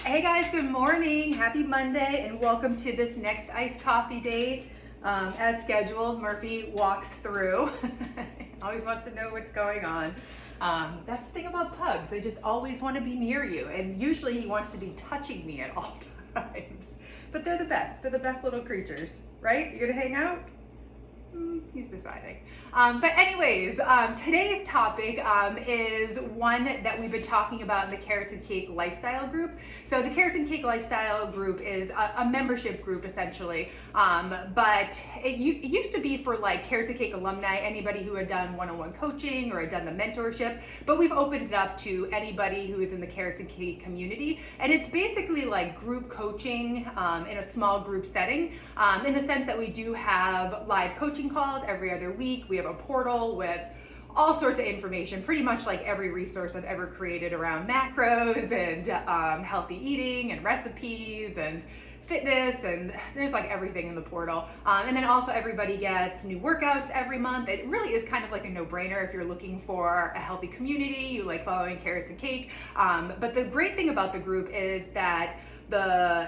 Hey guys, good morning. Happy Monday and welcome to this next iced coffee date. As scheduled, Murphy walks through. Always wants to know what's going on. That's the thing about pugs. They just always want to be near you, and usually he wants to be touching me at all times. But they're the best. They're the best little creatures, right? You're gonna hang out? He's deciding. But anyways, today's topic is one that we've been talking about in the Carrots and Cake Lifestyle group. So the Carrots and Cake Lifestyle group is a membership group essentially, but it used to be for like Carrots and Cake alumni, anybody who had done one-on-one coaching or had done the mentorship, but we've opened it up to anybody who is in the Carrots and Cake community. And it's basically like group coaching in a small group setting, in the sense that we do have live coaching calls every other week. We have a portal with all sorts of information, pretty much like every resource I've ever created around macros and healthy eating and recipes and fitness, and there's like everything in the portal. And then also everybody gets new workouts every month. It really is kind of like a no-brainer if you're looking for a healthy community, you like following Carrots and Cake. But the great thing about the group is that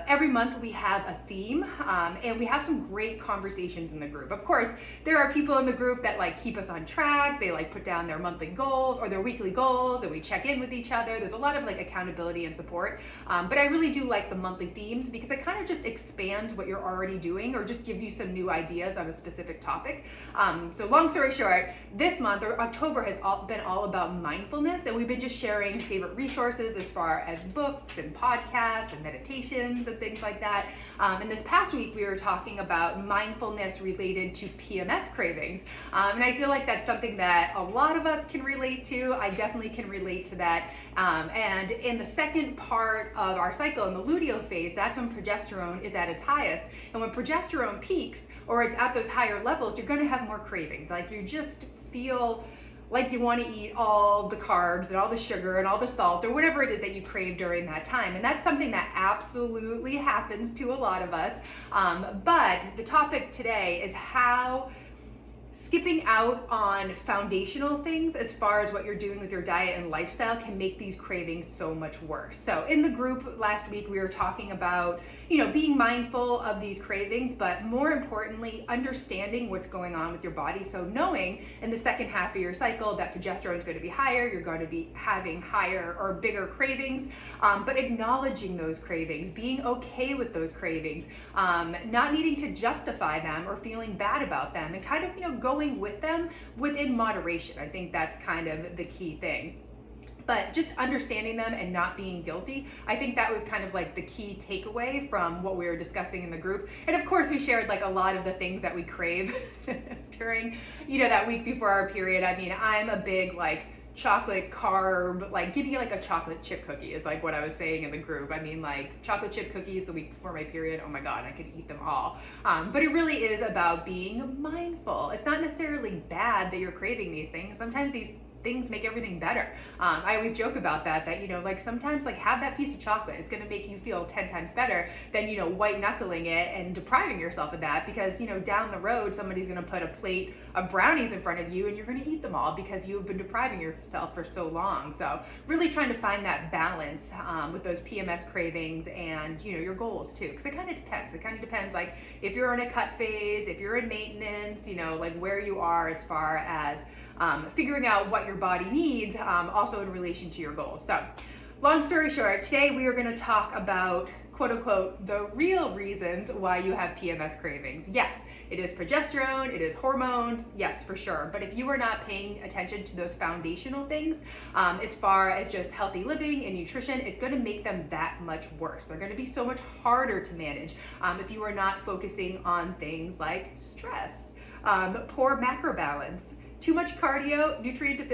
every month we have a theme, and we have some great conversations in the group. Of course, there are people in the group that like keep us on track. They like put down their monthly goals or their weekly goals, and we check in with each other. There's a lot of like accountability and support. But I really do like the monthly themes because it kind of just expands what you're already doing or just gives you some new ideas on a specific topic. So long story short, this month or October has been all about mindfulness, and we've been just sharing favorite resources as far as books and podcasts and meditations and things like that. And this past week we were talking about mindfulness related to PMS cravings. And I feel like that's something that a lot of us can relate to. I definitely can relate to that. And in the second part of our cycle, in the luteal phase, that's when progesterone is at its highest. And when progesterone peaks or it's at those higher levels, you're gonna have more cravings. Like you just feel like you want to eat all the carbs and all the sugar and all the salt or whatever it is that you crave during that time. And that's something that absolutely happens to a lot of us. But the topic today is how skipping out on foundational things as far as what you're doing with your diet and lifestyle can make these cravings so much worse. So in the group last week, we were talking about, being mindful of these cravings, but more importantly, understanding what's going on with your body. So knowing in the second half of your cycle that progesterone is going to be higher, you're going to be having higher or bigger cravings, but acknowledging those cravings, being okay with those cravings, not needing to justify them or feeling bad about them, and kind of, going with them within moderation. I think that's kind of the key thing. But just understanding them and not being guilty, I think that was kind of like the key takeaway from what we were discussing in the group. And of course, we shared like a lot of the things that we crave during, that week before our period. I mean, I'm a big like chocolate carb, like give me like a chocolate chip cookie is like what I was saying in the group. I mean, like chocolate chip cookies the week before my period, oh my God, I could eat them all. But it really is about being mindful. It's not necessarily bad that you're craving these things. Sometimes these things make everything better. I always joke about that like sometimes like have that piece of chocolate. It's gonna make you feel 10 times better than, white knuckling it and depriving yourself of that because, down the road, somebody's gonna put a plate of brownies in front of you and you're gonna eat them all because you've been depriving yourself for so long. So really trying to find that balance with those PMS cravings and, your goals too. Because it kind of depends. It kind of depends like if you're in a cut phase, if you're in maintenance, like where you are as far as figuring out what your body needs, also in relation to your goals. So long story short, today we are going to talk about quote unquote the real reasons why you have PMS cravings. Yes, it is progesterone, it is hormones, yes, for sure. But if you are not paying attention to those foundational things, as far as just healthy living and nutrition, it's going to make them that much worse. They're going to be so much harder to manage if you are not focusing on things like stress, poor macro balance, too much cardio, nutrient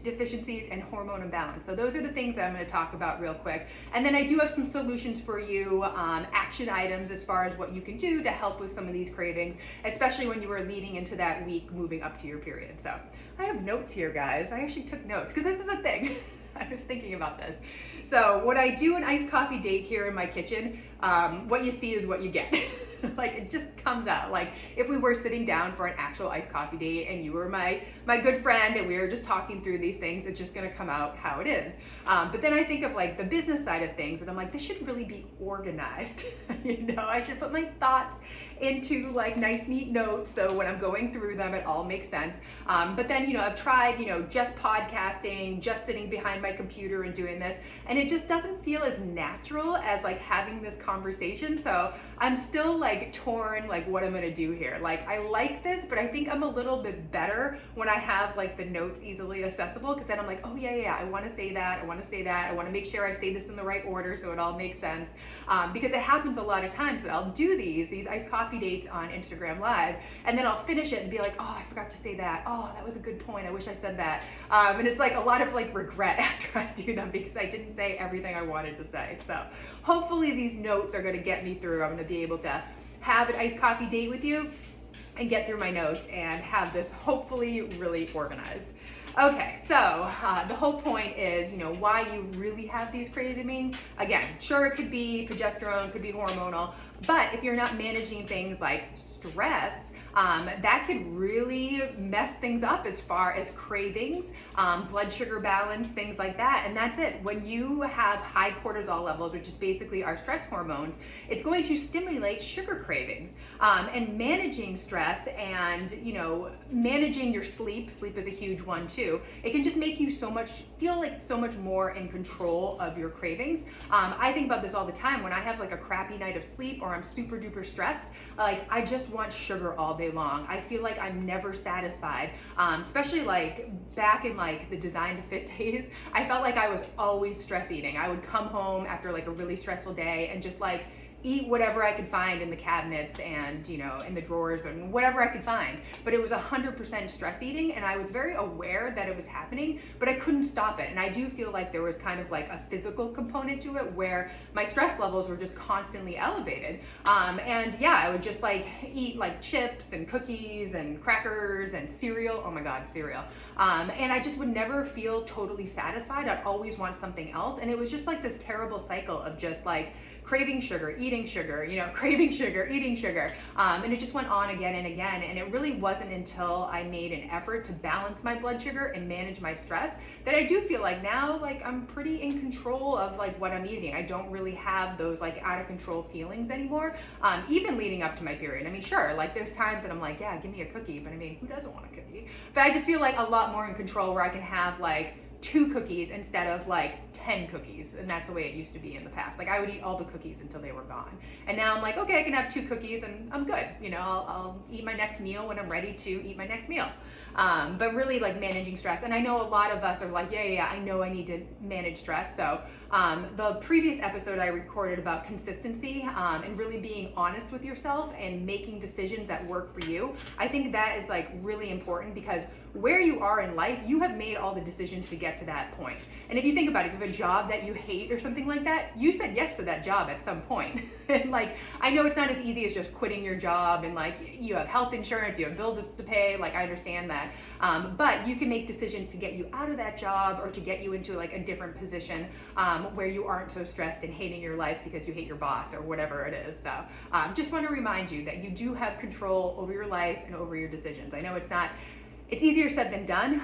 deficiencies, and hormone imbalance. So those are the things that I'm going to talk about real quick. And then I do have some solutions for you, action items as far as what you can do to help with some of these cravings, especially when you are leading into that week moving up to your period. So I have notes here, guys. I actually took notes because this is a thing. I was thinking about this. So what I do an iced coffee date here in my kitchen, what you see is what you get. Like, it just comes out. Like, if we were sitting down for an actual iced coffee date and you were my good friend and we were just talking through these things, it's just gonna come out how it is. But then I think of like the business side of things and I'm like, this should really be organized. I should put my thoughts into like nice, neat notes, so when I'm going through them, it all makes sense. But then, I've tried, just podcasting, just sitting behind my computer and doing this, and it just doesn't feel as natural as like having this conversation. So I'm still like torn, like what I'm gonna do here. Like, I like this, but I think I'm a little bit better when I have like the notes easily accessible, because then I'm like, oh yeah, I wanna say that, I wanna make sure I say this in the right order so it all makes sense. Because it happens a lot of times that I'll do these iced coffee dates on Instagram Live, and then I'll finish it and be like, oh, I forgot to say that. Oh, that was a good point. I wish I said that. And it's like a lot of like regret after I do them because I didn't say everything I wanted to say. So hopefully these notes are gonna get me through. I'm gonna be able to have an iced coffee date with you and get through my notes and have this hopefully really organized. Okay, so the whole point is, why you really have these cravings. Again, sure, it could be progesterone, could be hormonal, but if you're not managing things like stress, that could really mess things up as far as cravings, blood sugar balance, things like that. And that's it. When you have high cortisol levels, which is basically our stress hormones, it's going to stimulate sugar cravings. And managing stress and, managing your sleep is a huge one too. It can just make you feel like so much more in control of your cravings. I think about this all the time when I have like a crappy night of sleep or I'm super duper stressed. Like, I just want sugar all day long. I feel like I'm never satisfied, especially like back in like the Design to Fit days. I felt like I was always stress eating. I would come home after like a really stressful day and just like eat whatever I could find in the cabinets and, in the drawers and whatever I could find. But it was 100% stress eating, and I was very aware that it was happening, but I couldn't stop it. And I do feel like there was kind of like a physical component to it where my stress levels were just constantly elevated. And yeah, I would just like eat like chips and cookies and crackers and cereal. Oh my God, cereal. And I just would never feel totally satisfied. I'd always want something else. And it was just like this terrible cycle of just like craving sugar, eating sugar, craving sugar, eating sugar. And it just went on again and again. And it really wasn't until I made an effort to balance my blood sugar and manage my stress that I do feel like now, like I'm pretty in control of like what I'm eating. I don't really have those like out of control feelings anymore. Even leading up to my period. I mean, sure, like there's times that I'm like, yeah, give me a cookie. But I mean, who doesn't want a cookie? But I just feel like a lot more in control where I can have like 2 cookies instead of like 10 cookies. And that's the way it used to be in the past. Like I would eat all the cookies until they were gone. And now I'm like, okay, I can have 2 cookies and I'm good. I'll eat my next meal when I'm ready to eat my next meal. But really like managing stress. And I know a lot of us are like, yeah, I know I need to manage stress. So the previous episode I recorded about consistency and really being honest with yourself and making decisions that work for you. I think that is like really important because where you are in life, you have made all the decisions to get to that point. And if you think about it, if you have a job that you hate or something like that, you said yes to that job at some point. And like, I know it's not as easy as just quitting your job and like you have health insurance, you have bills to pay, like I understand that. But you can make decisions to get you out of that job or to get you into like a different position where you aren't so stressed and hating your life because you hate your boss or whatever it is. So just want to remind you that you do have control over your life and over your decisions. I know it's easier said than done,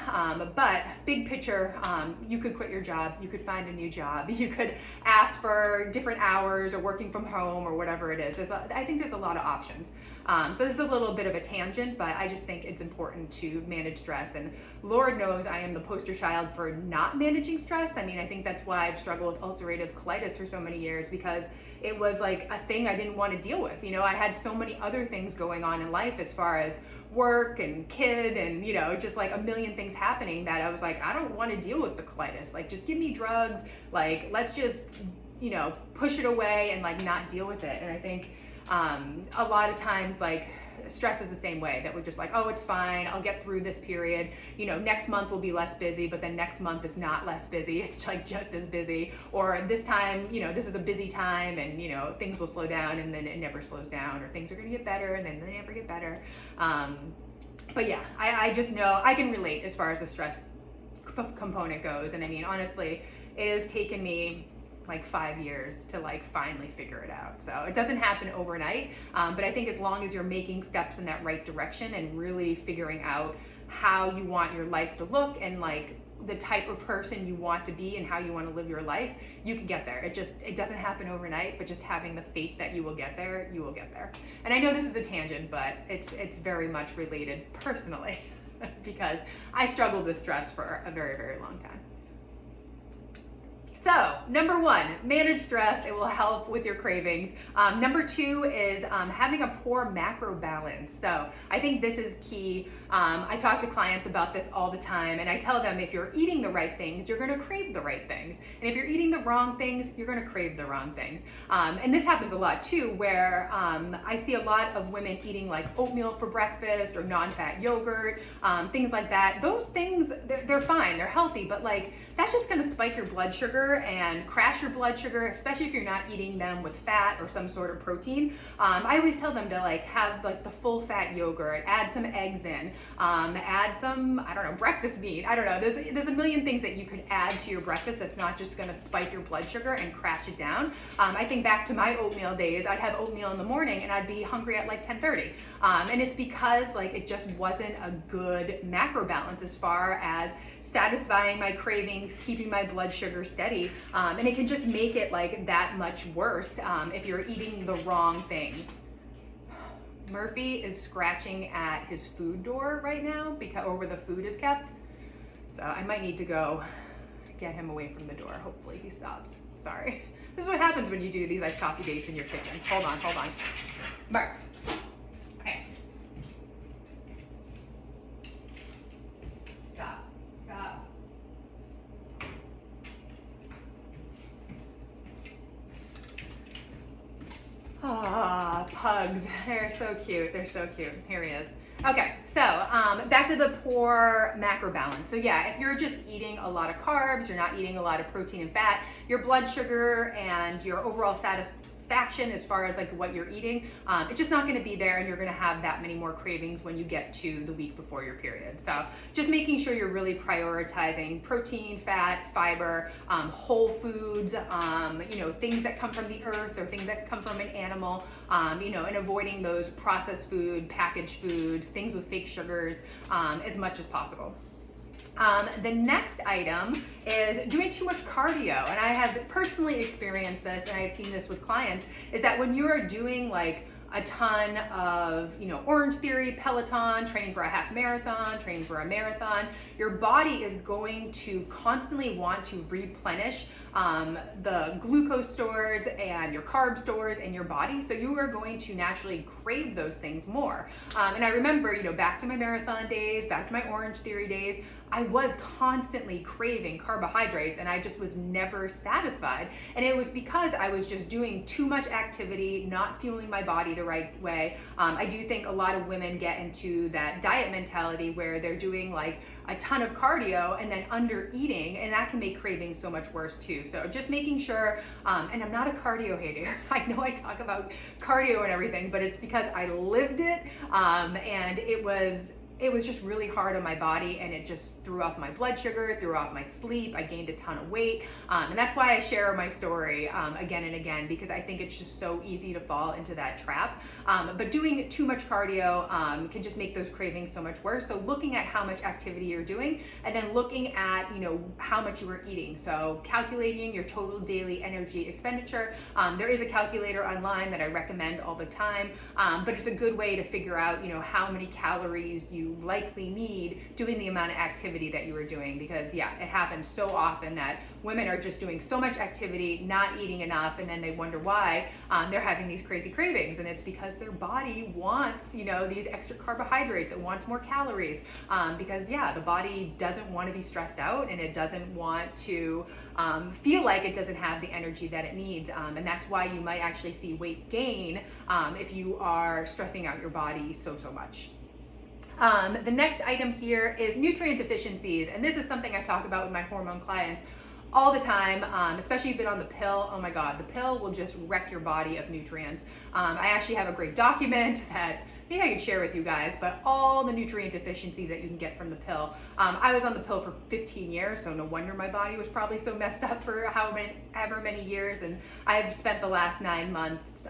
but big picture, you could quit your job, you could find a new job, you could ask for different hours or working from home or whatever it is. I think there's a lot of options. So this is a little bit of a tangent, but I just think it's important to manage stress. And Lord knows I am the poster child for not managing stress. I mean, I think that's why I've struggled with ulcerative colitis for so many years, because it was like a thing I didn't want to deal with. I had so many other things going on in life as far as work and kid and just like a million things happening that I was like, I don't want to deal with the colitis. Like, just give me drugs. Like, let's just push it away and like not deal with it. And I think a lot of times like stress is the same way, that we're just like, oh, it's fine, I'll get through this period, next month will be less busy, but then next month is not less busy, it's like just as busy, or this time, this is a busy time and things will slow down and then it never slows down, or things are going to get better and then they never get better. But yeah, I just know I can relate as far as the stress component goes. And I mean, honestly, it has taken me like 5 years to like finally figure it out. So it doesn't happen overnight, but I think as long as you're making steps in that right direction and really figuring out how you want your life to look and like the type of person you want to be and how you want to live your life, you can get there. It doesn't happen overnight, but just having the faith that you will get there, you will get there. And I know this is a tangent, but it's very much related personally because I struggled with stress for a very, very long time. So, number 1, manage stress. It will help with your cravings. Number 2 is having a poor macro balance. So, I think this is key. I talk to clients about this all the time, and I tell them if you're eating the right things, you're gonna crave the right things. And if you're eating the wrong things, you're gonna crave the wrong things. And this happens a lot too, where I see a lot of women eating like oatmeal for breakfast or non-fat yogurt, things like that. Those things, they're fine, they're healthy, but like that's just gonna spike your blood sugar and crash your blood sugar, especially if you're not eating them with fat or some sort of protein. I always tell them to like have like the full fat yogurt, add some eggs in, add some, I don't know, breakfast meat. I don't know, there's a million things that you could add to your breakfast that's not just gonna spike your blood sugar and crash it down. I think back to my oatmeal days, I'd have oatmeal in the morning and I'd be hungry at like 10:30. And it's because like it just wasn't a good macro balance as far as satisfying my cravings, keeping my blood sugar steady. And it can just make it like that much worse if you're eating the wrong things. Murphy is scratching at his food door right now or where the food is kept. So I might need to go get him away from the door. Hopefully he stops. Sorry. This is what happens when you do these iced coffee dates in your kitchen. Hold on. Mark. Okay. Stop. Ah, pugs. They're so cute. Here he is. Okay, so back to the poor macro balance. So yeah, if you're just eating a lot of carbs, you're not eating a lot of protein and fat, your blood sugar and your overall satisfaction as far as like what you're eating, it's just not going to be there, and you're going to have that many more cravings when you get to the week before your period. So just making sure you're really prioritizing protein, fat, fiber, whole foods, things that come from the earth or things that come from an animal, and avoiding those processed food, packaged foods, things with fake sugars, as much as possible. The next item is doing too much cardio. And I have personally experienced this, and I've seen this with clients, is that when you are doing like a ton of, Orange Theory, Peloton, training for a half marathon, training for a marathon, your body is going to constantly want to replenish the glucose stores and your carb stores in your body. So you are going to naturally crave those things more. And I remember, back to my marathon days, back to my Orange Theory days, I was constantly craving carbohydrates and I just was never satisfied. And it was because I was just doing too much activity, not fueling my body the right way. I do think a lot of women get into that diet mentality where they're doing like a ton of cardio and then under eating, and that can make cravings so much worse too. So just making sure, and I'm not a cardio hater. I know I talk about cardio and everything, but it's because I lived it, and it was just really hard on my body, and it just threw off my blood sugar, threw off my sleep. I gained a ton of weight. And that's why I share my story again and again, because I think it's just so easy to fall into that trap. But doing too much cardio can just make those cravings so much worse. So looking at how much activity you're doing, and then looking at, how much you were eating. So calculating your total daily energy expenditure. There is a calculator online that I recommend all the time, but it's a good way to figure out, how many calories you likely need doing the amount of activity that you were doing, because it happens so often that women are just doing so much activity, not eating enough, and then they wonder why they're having these crazy cravings, and it's because their body wants these extra carbohydrates, it wants more calories, because the body doesn't want to be stressed out, and it doesn't want to feel like it doesn't have the energy that it needs, and that's why you might actually see weight gain if you are stressing out your body so much. The next item here is nutrient deficiencies, and this is something I talk about with my hormone clients all the time, especially if you've been on the pill. Oh my God, the pill will just wreck your body of nutrients. I actually have a great document that maybe I could share with you guys, but all the nutrient deficiencies that you can get from the pill. I was on the pill for 15 years, so no wonder my body was probably so messed up for however many years. And I've spent the last 9 months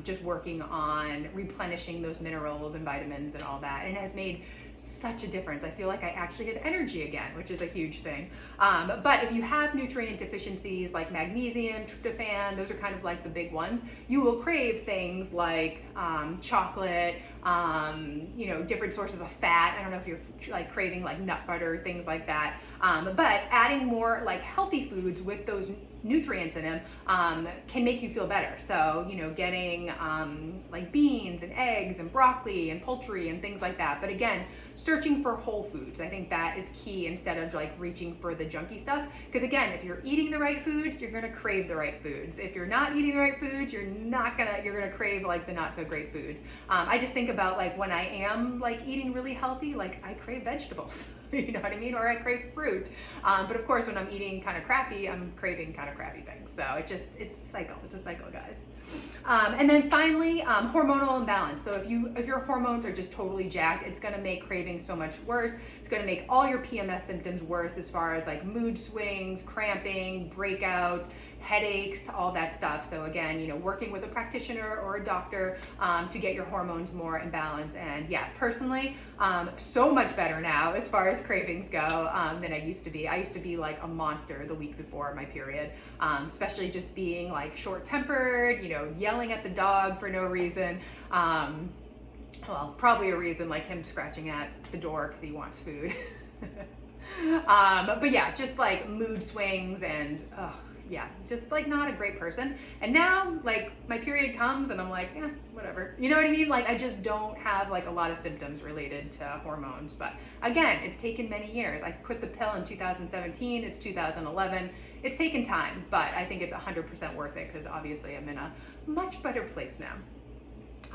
just working on replenishing those minerals and vitamins and all that. And it has made such a difference. I feel like I actually have energy again, which is a huge thing. But if you have nutrient deficiencies like magnesium, tryptophan, those are kind of like the big ones, you will crave things like chocolate, different sources of fat. I don't know if you're like craving like nut butter, things like that. But adding more like healthy foods with those nutrients in them can make you feel better. So, getting like beans and eggs and broccoli and poultry and things like that. But again, searching for whole foods. I think that is key instead of like reaching for the junky stuff. Because again, if you're eating the right foods, you're gonna crave the right foods. If you're not eating the right foods, you're gonna crave like the not so great foods. I just think about like when I am like eating really healthy, like I crave vegetables. You know what I mean? Or I crave fruit. But of course, when I'm eating kind of crappy, I'm craving kind of crappy things. So it's a cycle. It's a cycle, guys. And then finally, hormonal imbalance. So if your hormones are just totally jacked, it's going to make craving so much worse. It's going to make all your PMS symptoms worse as far as like mood swings, cramping, breakouts, headaches, all that stuff. So again, working with a practitioner or a doctor to get your hormones more in balance. And yeah, personally, so much better now as far as cravings go than I used to be. I used to be like a monster the week before my period, especially just being like short-tempered, yelling at the dog for no reason. Well, probably a reason, like him scratching at the door because he wants food. But yeah, just like mood swings and just like not a great person. And now like my period comes and I'm like, whatever. You know what I mean? Like I just don't have like a lot of symptoms related to hormones. But again, it's taken many years. I quit the pill in 2017. It's 2011. It's taken time, but I think it's 100% worth it because obviously I'm in a much better place now.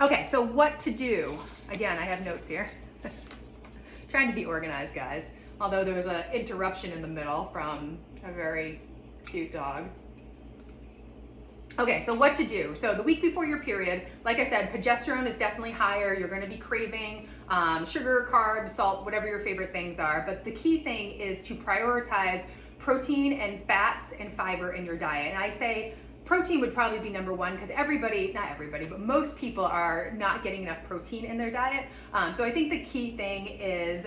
Okay, so what to do? Again, I have notes here. Trying to be organized, guys. Although there was an interruption in the middle from a very cute dog. Okay, so what to do? So the week before your period, like I said, progesterone is definitely higher. You're gonna be craving sugar, carbs, salt, whatever your favorite things are. But the key thing is to prioritize protein and fats and fiber in your diet. And I say protein would probably be number one because not everybody, but most people are not getting enough protein in their diet. So I think the key thing is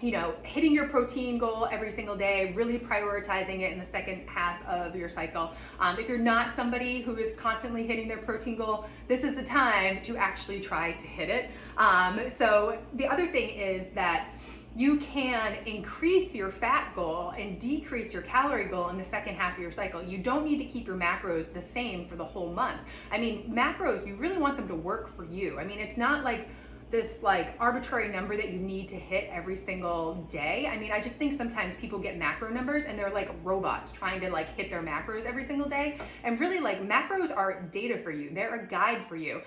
hitting your protein goal every single day, really prioritizing it in the second half of your cycle. If you're not somebody who is constantly hitting their protein goal, this is the time to actually try to hit it. So the other thing is that you can increase your fat goal and decrease your calorie goal in the second half of your cycle. You don't need to keep your macros the same for the whole month. I mean, macros, you really want them to work for you. I mean, it's not like this like arbitrary number that you need to hit every single day. I mean, I just think sometimes people get macro numbers and they're like robots trying to like hit their macros every single day. And really like macros are data for you. They're a guide for you.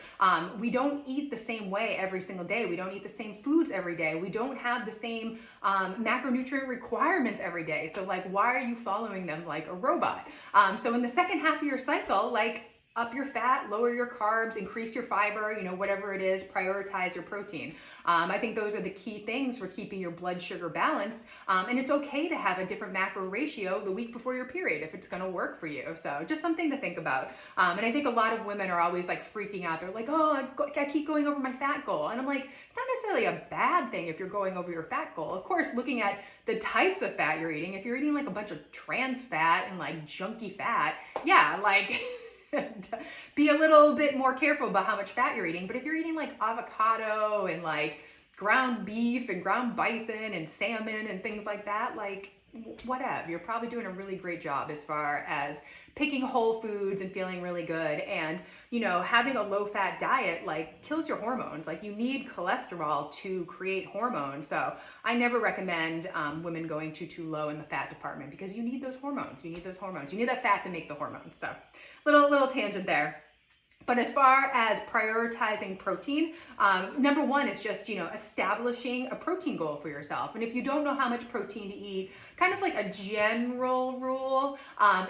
We don't eat the same way every single day. We don't eat the same foods every day. We don't have the same macronutrient requirements every day. So like, why are you following them like a robot? So in the second half of your cycle, like, up your fat, lower your carbs, increase your fiber, whatever it is, prioritize your protein. I think those are the key things for keeping your blood sugar balanced. And it's okay to have a different macro ratio the week before your period if it's gonna work for you. So just something to think about. And I think a lot of women are always like freaking out. They're like, oh, I keep going over my fat goal. And I'm like, it's not necessarily a bad thing if you're going over your fat goal. Of course, looking at the types of fat you're eating, if you're eating like a bunch of trans fat and like junky fat, like, be a little bit more careful about how much fat you're eating. But if you're eating like avocado and like ground beef and ground bison and salmon and things like that, like whatever, you're probably doing a really great job as far as picking whole foods and feeling really good. And having a low fat diet like kills your hormones. Like you need cholesterol to create hormones. So I never recommend women going too low in the fat department because you need those hormones. You need that fat to make the hormones. So little tangent there. But as far as prioritizing protein, number one is just, establishing a protein goal for yourself. And if you don't know how much protein to eat, kind of like a general rule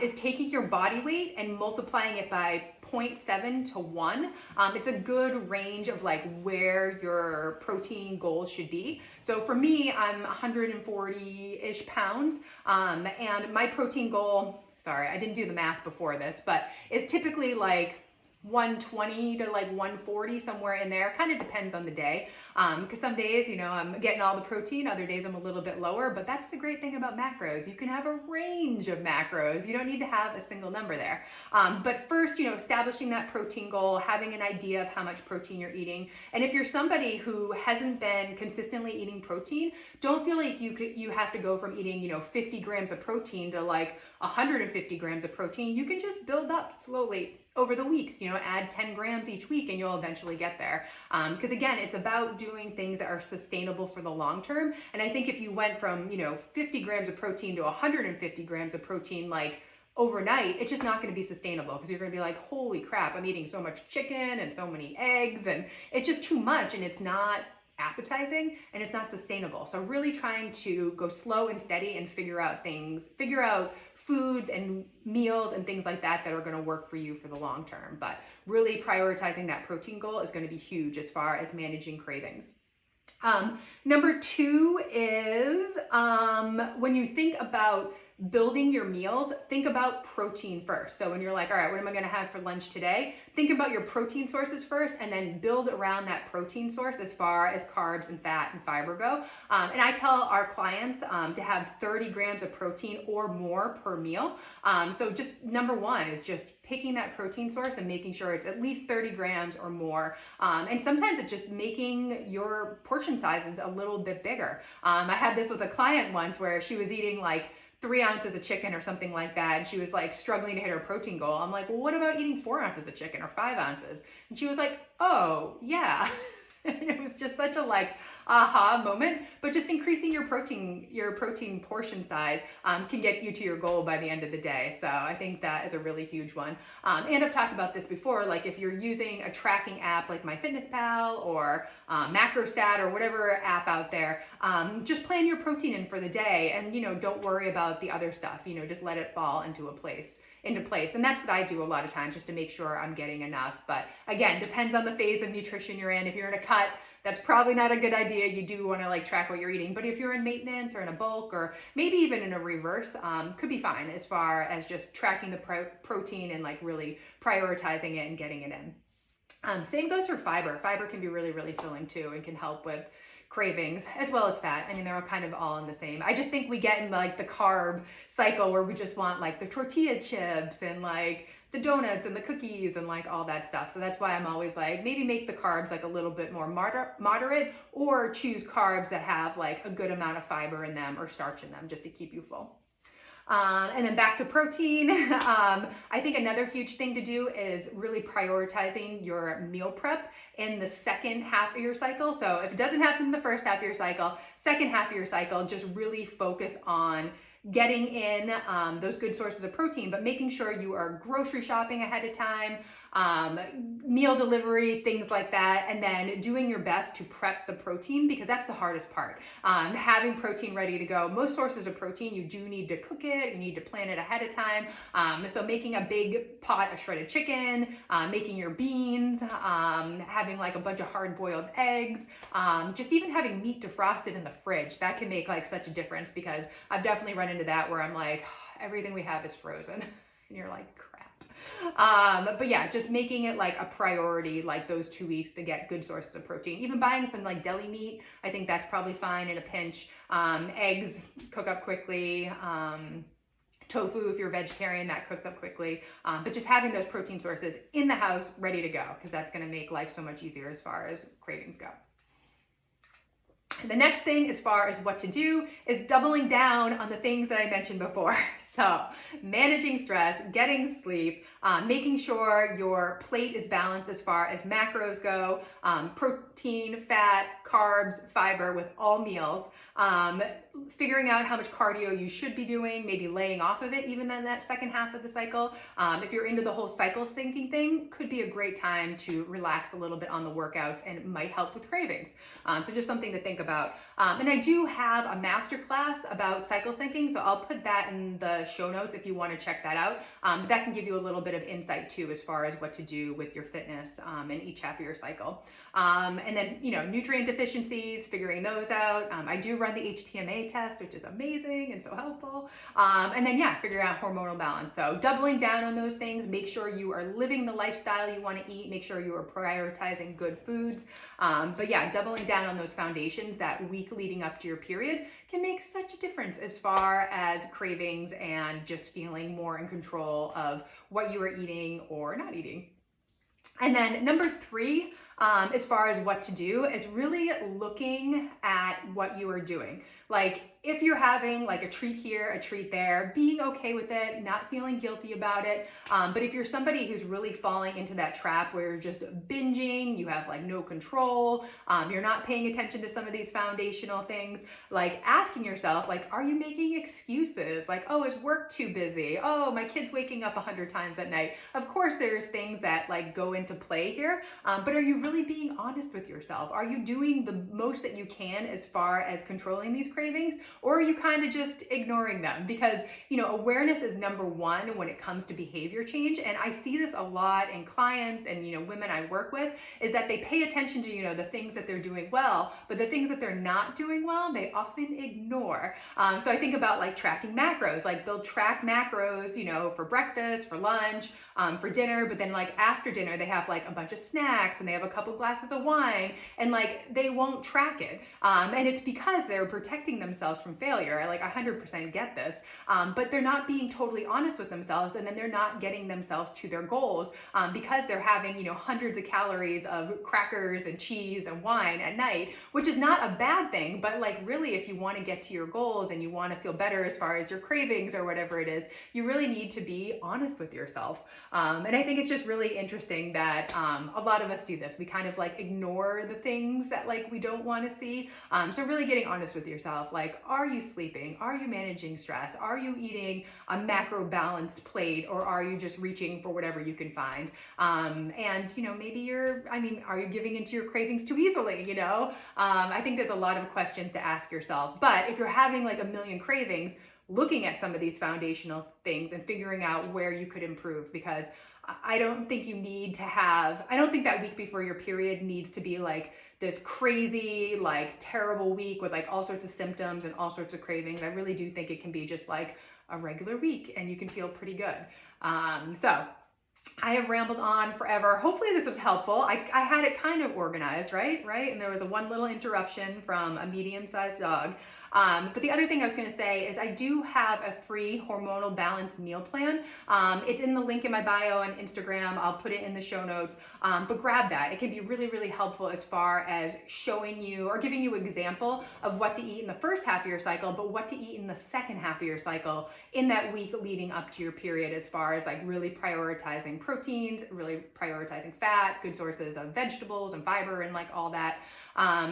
is taking your body weight and multiplying it by 0.7 to 1. It's a good range of like where your protein goals should be. So for me, I'm 140-ish pounds, and my protein goal, sorry, I didn't do the math before this, but it's typically like 120 to like 140, somewhere in there. Kind of depends on the day, because some days, I'm getting all the protein, other days I'm a little bit lower. But that's the great thing about macros. You can have a range of macros. You don't need to have a single number there. But first, establishing that protein goal, having an idea of how much protein you're eating. And if you're somebody who hasn't been consistently eating protein, don't feel like you have to go from eating 50 grams of protein to like 150 grams of protein. You can just build up slowly over the weeks, add 10 grams each week and you'll eventually get there. Because again, it's about doing things that are sustainable for the long term. And I think if you went from, 50 grams of protein to 150 grams of protein, like overnight, it's just not going to be sustainable, because you're going to be like, holy crap, I'm eating so much chicken and so many eggs, and it's just too much, and it's not appetizing and it's not sustainable. So really trying to go slow and steady and figure out foods and meals and things like that that are going to work for you for the long term. But really prioritizing that protein goal is going to be huge as far as managing cravings. Number two is when you think about building your meals, think about protein first. So when you're like, all right, what am I going to have for lunch today? Think about your protein sources first, and then build around that protein source as far as carbs and fat and fiber go. And I tell our clients to have 30 grams of protein or more per meal. So just number one is just picking that protein source and making sure it's at least 30 grams or more. And sometimes it's just making your portion sizes a little bit bigger. I had this with a client once where she was eating like 3 ounces of chicken or something like that, and she was like struggling to hit her protein goal. I'm like, well, what about eating 4 ounces of chicken or 5 ounces? And she was like, oh yeah. And it was just such a like aha moment. But just increasing your protein portion size can get you to your goal by the end of the day. So I think that is a really huge one. And I've talked about this before, like if you're using a tracking app like MyFitnessPal or MacroStat or whatever app out there, just plan your protein in for the day, and don't worry about the other stuff. Just let it fall into place. And that's what I do a lot of times, just to make sure I'm getting enough. But again, depends on the phase of nutrition you're in. If you're in a cut, that's probably not a good idea. You do want to like track what you're eating. But if you're in maintenance or in a bulk or maybe even in a reverse, could be fine as far as just tracking the protein and like really prioritizing it and getting it in. Same goes for fiber. Fiber can be really, really filling too, and can help with cravings as well as fat. I mean, they're kind of all in the same. I just think we get in like the carb cycle where we just want like the tortilla chips and like the donuts and the cookies and like all that stuff. So that's why I'm always like, maybe make the carbs like a little bit more moderate, or choose carbs that have like a good amount of fiber in them or starch in them, just to keep you full. And then back to protein. I think another huge thing to do is really prioritizing your meal prep in the second half of your cycle. So if it doesn't happen in the first half of your cycle, second half of your cycle, just really focus on getting in those good sources of protein, but making sure you are grocery shopping ahead of time, meal delivery, things like that, and then doing your best to prep the protein, because that's the hardest part. Having protein ready to go. Most sources of protein, you do need to cook it, you need to plan it ahead of time. So making a big pot of shredded chicken, making your beans, having like a bunch of hard-boiled eggs, just even having meat defrosted in the fridge, that can make like such a difference, because I've definitely run into that where I'm like, everything we have is frozen. And you're like, crap. But yeah, just making it like a priority, like those 2 weeks, to get good sources of protein. Even buying some like deli meat, I think that's probably fine in a pinch. Eggs cook up quickly. Tofu, if you're vegetarian, that cooks up quickly. But just having those protein sources in the house ready to go, because that's going to make life so much easier as far as cravings go. The next thing as far as what to do is doubling down on the things that I mentioned before. So managing stress, getting sleep, making sure your plate is balanced as far as macros go, protein, fat, carbs, fiber with all meals. figuring out how much cardio you should be doing, maybe laying off of it even in that second half of the cycle. If you're into the whole cycle syncing thing, could be a great time to relax a little bit on the workouts, and it might help with cravings. So just something to think about. And I do have a masterclass about cycle syncing, so I'll put that in the show notes if you want to check that out. But that can give you a little bit of insight too as far as what to do with your fitness in each half of your cycle. And then, nutrient deficiencies, figuring those out. I do run the HTMA test, which is amazing and so helpful. And then, figuring out hormonal balance. So doubling down on those things, make sure you are living the lifestyle you want to eat, make sure you are prioritizing good foods. But doubling down on those foundations that week leading up to your period can make such a difference as far as cravings and just feeling more in control of what you are eating or not eating. And then number 3, as far as what to do, is really looking at what you are doing. Like if you're having like a treat here, a treat there, being okay with it, not feeling guilty about it. But if you're somebody who's really falling into that trap where you're just binging, you have like no control, you're not paying attention to some of these foundational things, like asking yourself, like, are you making excuses? Like, oh, is work too busy? Oh, my kid's waking up 100 times at night. Of course, there's things that like go into play here, but are you really being honest with yourself? Are you doing the most that you can as far as controlling these cravings? Or are you kind of just ignoring them? Because, awareness is number 1 when it comes to behavior change. And I see this a lot in clients and, women I work with, is that they pay attention to, the things that they're doing well, but the things that they're not doing well, they often ignore. So I think about like tracking macros, like they'll track macros, for breakfast, for lunch, for dinner, but then like after dinner, they have like a bunch of snacks and they have a couple glasses of wine and like they won't track it. And it's because they're protecting themselves from failure. I like 100% get this, but they're not being totally honest with themselves, and then they're not getting themselves to their goals because they're having, hundreds of calories of crackers and cheese and wine at night, which is not a bad thing, but like really if you want to get to your goals and you want to feel better as far as your cravings or whatever it is, you really need to be honest with yourself. And I think it's just really interesting that a lot of us do this. We kind of like ignore the things that like we don't want to see. So really getting honest with yourself, like, are you sleeping? Are you managing stress? Are you eating a macro balanced plate, or are you just reaching for whatever you can find? And maybe are you giving into your cravings too easily? I think there's a lot of questions to ask yourself. But if you're having like a million cravings, looking at some of these foundational things and figuring out where you could improve, because I don't think that week before your period needs to be like this crazy, like terrible week with like all sorts of symptoms and all sorts of cravings. I really do think it can be just like a regular week and you can feel pretty good. So I have rambled on forever. Hopefully this was helpful. I had it kind of organized, right? And there was one little interruption from a medium-sized dog. But the other thing I was going to say is I do have a free hormonal balance meal plan. It's in the link in my bio on Instagram. I'll put it in the show notes. But grab that. It can be really, really helpful as far as showing you or giving you an example of what to eat in the first half of your cycle, but what to eat in the second half of your cycle in that week leading up to your period, as far as like really prioritizing proteins, really prioritizing fat, good sources of vegetables and fiber and like all that.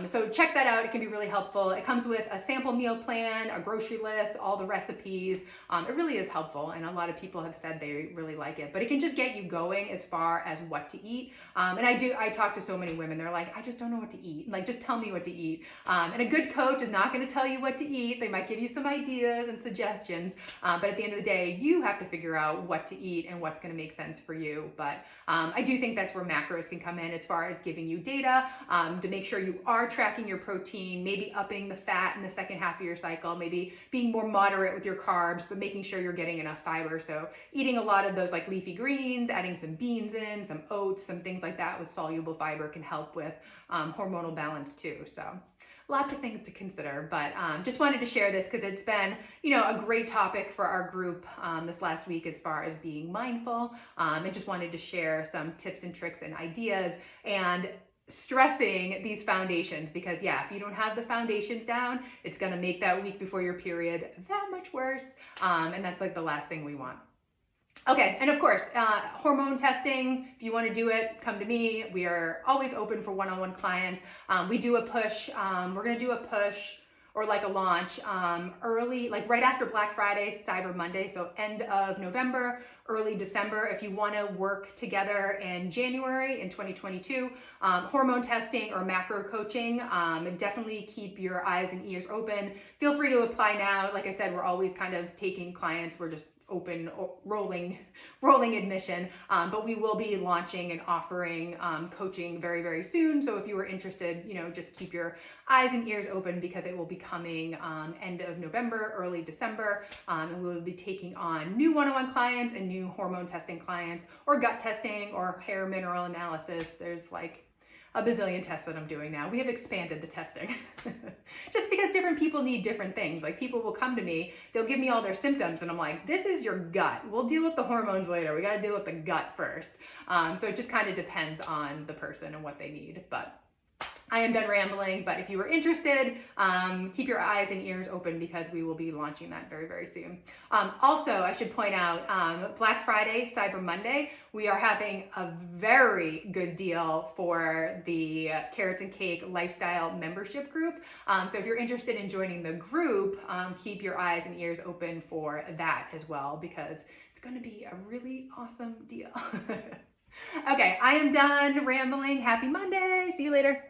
So check that out. It can be really helpful. It comes with a sample meal plan, a grocery list, all the recipes. It really is helpful. And a lot of people have said they really like it, but it can just get you going as far as what to eat. And I talk to so many women. They're like, I just don't know what to eat. Like, just tell me what to eat. And a good coach is not going to tell you what to eat. They might give you some ideas and suggestions. But at the end of the day, you have to figure out what to eat and what's going to make sense for you. But I do think that's where macros can come in, as far as giving you data to make sure you are tracking your protein, maybe upping the fat in the second half of your cycle, maybe being more moderate with your carbs, but making sure you're getting enough fiber. So eating a lot of those like leafy greens, adding some beans in, some oats, some things like that with soluble fiber can help with hormonal balance too. So lots of things to consider, but just wanted to share this because it's been, a great topic for our group this last week as far as being mindful, and just wanted to share some tips and tricks and ideas and stressing these foundations, because if you don't have the foundations down, it's going to make that week before your period that much worse. And that's like the last thing we want. Okay, and of course, hormone testing, if you want to do it, come to me. We are always open for one-on-one clients. We do a push. We're going to do a push, or like a launch early, like right after Black Friday, Cyber Monday, so end of November, early December. If you want to work together in January in 2022, hormone testing or macro coaching, definitely keep your eyes and ears open. Feel free to apply now. Like I said, we're always kind of taking clients. We're just open, rolling admission, but we will be launching and offering coaching very, very soon. So if you were interested, just keep your eyes and ears open, because it will be coming end of November, early December, and we will be taking on new one-on-one clients and new hormone testing clients, or gut testing, or hair mineral analysis. There's like a bazillion tests that I'm doing now. We have expanded the testing just because different people need different things. Like, people will come to me, they'll give me all their symptoms, and I'm like, this is your gut. We'll deal with the hormones later. We got to deal with the gut first. So it just kind of depends on the person and what they need. But I am done rambling, but if you are interested, keep your eyes and ears open, because we will be launching that very, very soon. Also, I should point out, Black Friday, Cyber Monday, we are having a very good deal for the Carrots and Cake Lifestyle membership group. So if you're interested in joining the group, keep your eyes and ears open for that as well, because it's going to be a really awesome deal. Okay, I am done rambling. Happy Monday. See you later.